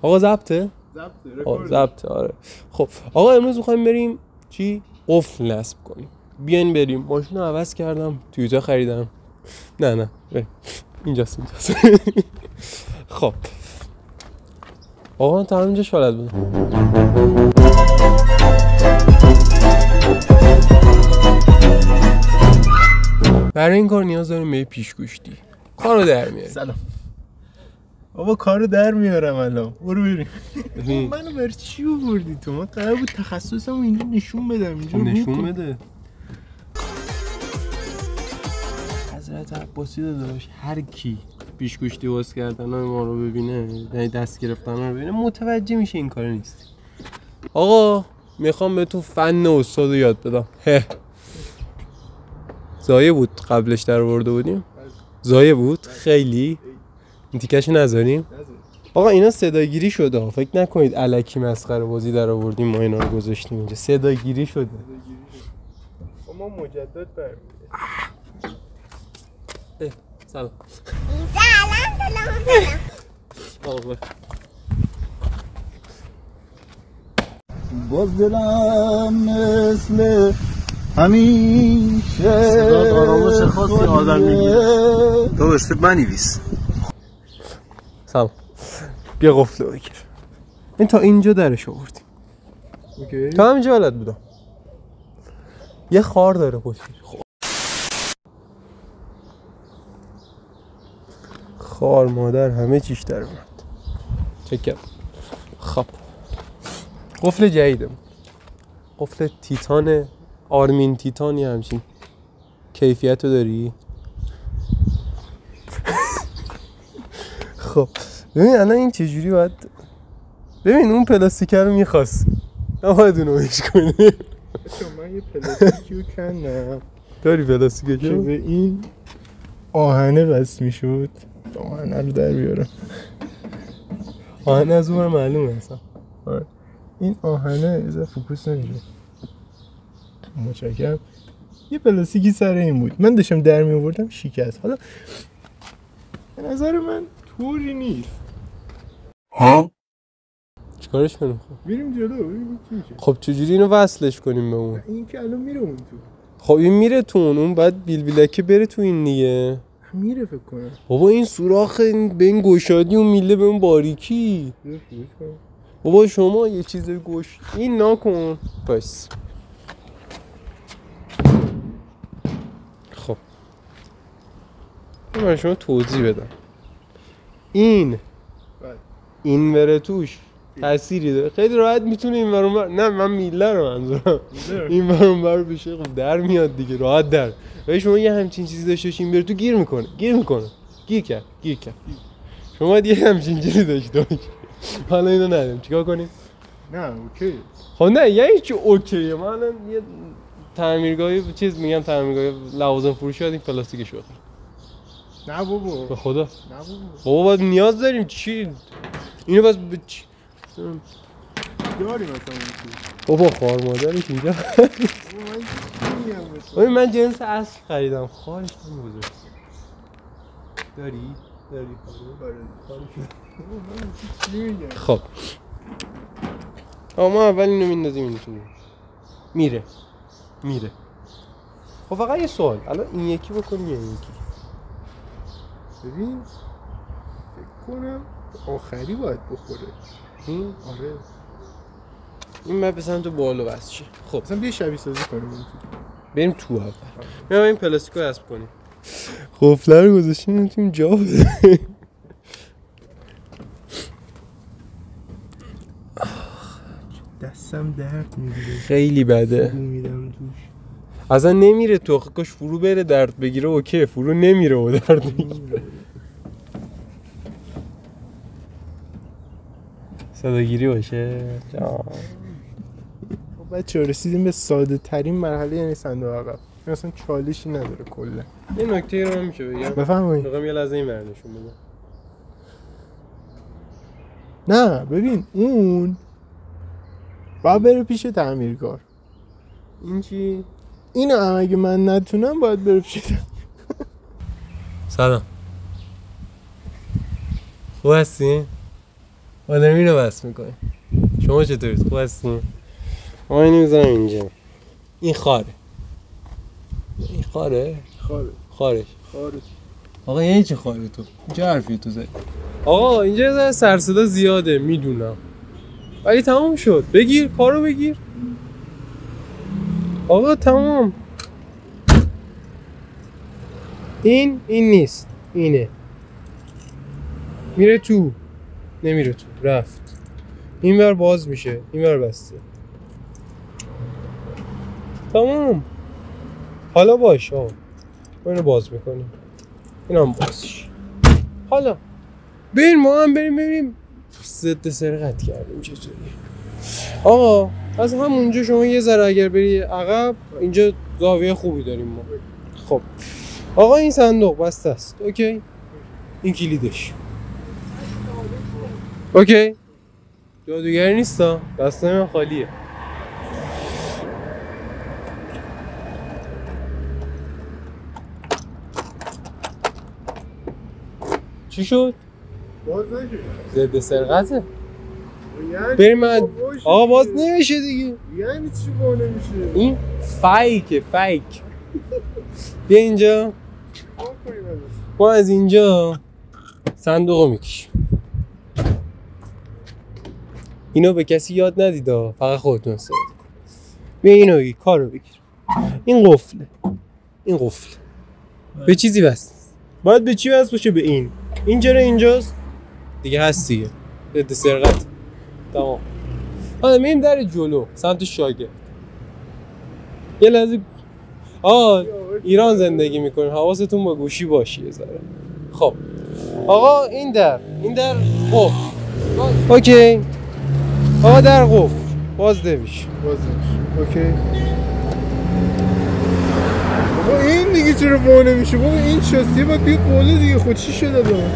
آقا ضبطه؟ ضبطه آره. خب آقا امروز میخوایم بریم چی؟ قفل نصب کنیم. بیاین بریم. ماشین رو عوض کردم، تویوتا خریدم. نه بریم. اینجاست. خب آقا تا همینجاش بلد بودم. برای این کار نیاز داریم به پیشگوشتی. کارو در میاری. سلام بابا، کارو در میارم الان. برو بریم. منو برای چی آوردی تو؟ من قرار بود تخصصمو اینجا نشون بدم. اینجا نشون بده. حضرت عباسی داداش، هر کی پیشگوشتی واسه کردن ما رو ببینه، یعنی دست گرفتن رو ببینه، متوجه میشه این کار نیست. آقا میخوام به تو فن استاد رو یاد بدم. زایه بود قبلش در آورده بودیم. زایه بود خیلی. این تیکش نذاریم. آقا اینا صداگیری شده، فکر نکنید الکی مسخره بازی در آوردیم ما اینا رو گذاشتیم اینجا. صداگیری شده. ما مجدد برمی‌گردیم. سلام. سلام. باز دلم مثل همیشه صدا آرامش خاصی آدم میگیره. داداش تو بنویس. سلام. بیا قفل بگیر. این تا اینجا درش آوردیم. اوکی. تا همینجا بلد بودم. یه خار داره پشتش. خار مادر همه چیش در اومد. چکر. خب قفل جدیده. قفل تیتان، آرمین تیتانی همچین کیفیت رو داری. خب ببین الان این چجوری باید، ببین اون پلاستیکه رو میخواست نباید اونو بهش کنی. من یه پلاستیکی رو کندم. داری پلاستیکه که به این آهنه بس میشد. آهنه رو در بیارم. آهنه از اون معلومه اصلا. این آهنه از فوکوس نمیشه. متشکرم. یه پلاستیکی سر این بود، من داشتم در می آوردم شکست. حالا به نظر من طوری نیست. ها؟ چیکارش کنیم؟ بریم جلو ببینیم چی میشه. خب چجوری اینو وصلش کنیم به اون؟ این که الان میره اون تو. خب این میره تو اون بعد بیلبیلکی بره تو این دیگه. میره فکر کنم. بابا این سوراخ به این گشادی اون میله به اون باریکی. بابا شما یه چیز گوش این نکن. بس خب من شما توضیح بدم. این بره توش تأثیری داره. خیلی راحت میتونه این ور اون ور. نه من میله رو منظورم. این ور اون ور بشه خب در میاد دیگه، راحت در. ولی شما یه همچین چیزی داشته باشین بره تو گیر میکنه. گیر کرد. شما باید یه همچین چیزی داشته باشین. حالا اینو نداریم چیکار کنیم؟ نه اوکی. خب نه یعنی چی اوکیه؟ من الان یه تعمیرگاهی چیز میگم، تعمیرگاهی لوازم فروشی این پلاستیکش بخرم. نه بابا به خدا. نه بابا باید نیاز داریم. چی اینو بس داریم مثلا بابا خار مادرش اینجا. من جنس اصل خریدم. خارش نمی‌گذاره. داری؟ خب ما اول اینو میندازیم این تو. میره. خب فقط یه سوال، الان این یکی بکنیم یا این یکی؟ ببین فکر کنم آخری باید بخوره. این؟ آره این باید بسن تو بالا بس شه. خب مثلا بیا شبیه سازی کنیم بریم تو اول. میام این پلاستیکو حذف کنیم. قفله رو گذاشتیم نمیتونیم جا بده. دستم درد میگیره. خیلی بده. میدم توش. اصلا نمیره تو. کاش فرو بره درد بگیره اوکی. فرو نمیره و درد میگیره. صداگیری باشه. بچه رسیدیم به ساده ترین مرحله، یعنی صندوق عقب. مثلا چالشی نداره کلا. یه نکته رو من میشه بگم. بفرمایید. میگم یه لحظه این ور نشون بده. نه ببین اون باید بره پیش تعمیرکار. این چی؟ اینو هم اگه من نتونم باید بره پیش سلام. خوب هستی؟ آدمی رو بس میکنیم. شما چطورید؟ خوب هستین؟ ما اینو میذارم اینجا. این خاره. این خاره؟ خارش. آقا یعنی چه خاره تو؟ چه حرفی تو زدی؟ آقا اینجا سر صدا زیاده میدونم. ولی تمام شد. بگیر کارو بگیر. آقا تمام. این نیست. اینه. میره تو. نمیره تو. رفت. این ور باز میشه. این ور بسته. تمام. حالا باش آقا. ما اینو باز میکنیم. این هم بازش. حالا بریم ما هم بریم ضد سرقت کردیم. چطوری؟ آقا از همونجا شما یه ذره اگر بری عقب اینجا زاویه خوبی داریم ما. خب آقا این صندوق بسته است. اوکی؟ این کلیدش. اوکی؟ جادوگری نیستا؟ دسته من خالیه. چی شد؟ باز نشد. ضد سرقته؟ بریم من آقا باز نمیشه دیگه. یعنی چی باز نمیشه؟ این فیک. بیا اینجا. ما از اینجا صندوق میکشیم. اینو به کسی یاد ندید، فقط خودتون استفاده کنید. بیا اینو بگیر، کارو بگیر. این قفله. به چیزی وصل. باید به چی وصل باشه؟ به این چرا اینجاست؟ دیگه هست دیگه. ضد سرقت. تمام. حالا میریم در جلو سمت شاگرد. یه لحظه ایران زندگی میکنیم، حواستون با گوشی باشه یه ذره. خب آقا این در قفل. اوکی. آقا در قفل باز نمیشه. اوکی. بابا این دیگه چرا باز نمیشه؟ بابا این شاسیه باید بیاد بالا دیگه. خود چی شده داره؟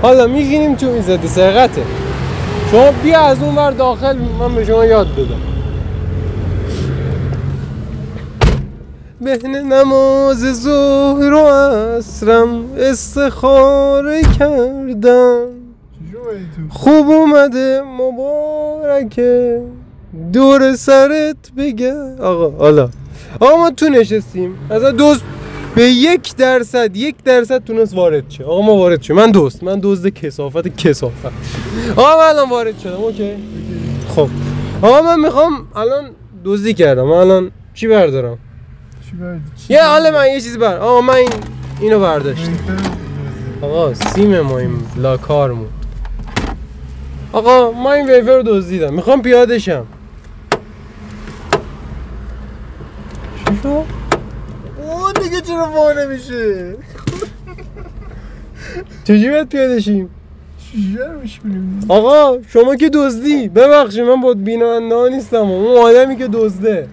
حالا میگینیم تو این ضد سرقته. شما بیا از اون ور داخل، من به شما یاد بدم. بهن نماز ظهر و عصرم استخاره کردم. خوب اومده مبارکه دور سرت بگه. آقا حالا ما تو نشستیم از دوست به 1% تونست وارد شه. آقا ما وارد شه. من دزد کثافت. آقا من الان وارد شدم. اوکی. خب آقا من میخوام الان دزدی کردم. من الان چی بردارم؟ یه حالا من یه چیزی آقا من اینو برداشتم. آقا سیم ما این لاکارمون. آقا من این ویفر رو دزدیدم. میخوام پیاده شم. چی شد؟ اون دیگه چرا باز نمیشه؟ چجوری باید پیاده شیم؟ چجوری میشیم؟ آقا شما که دزدی. ببخشید من با بیننده ها نیستم. اون آدمی که دزده.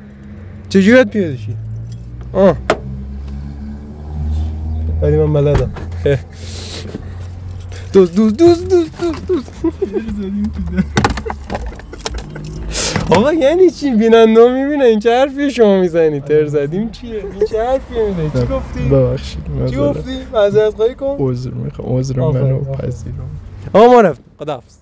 چجوری باید پیاده شیم؟ ولی من بلدم. دوست آقا یعنی چی؟ بیننده ها میبینن این چه حرفی شما میزنی؟ تر زدیم چیه؟ این چه حرفی میزنی؟ چی گفتی؟ ببخشید چی گفتی؟ معذرت خواهی کن. عذر میخوام. عذر منو پذیرم. آقا ما رفتیم. خداحافظ.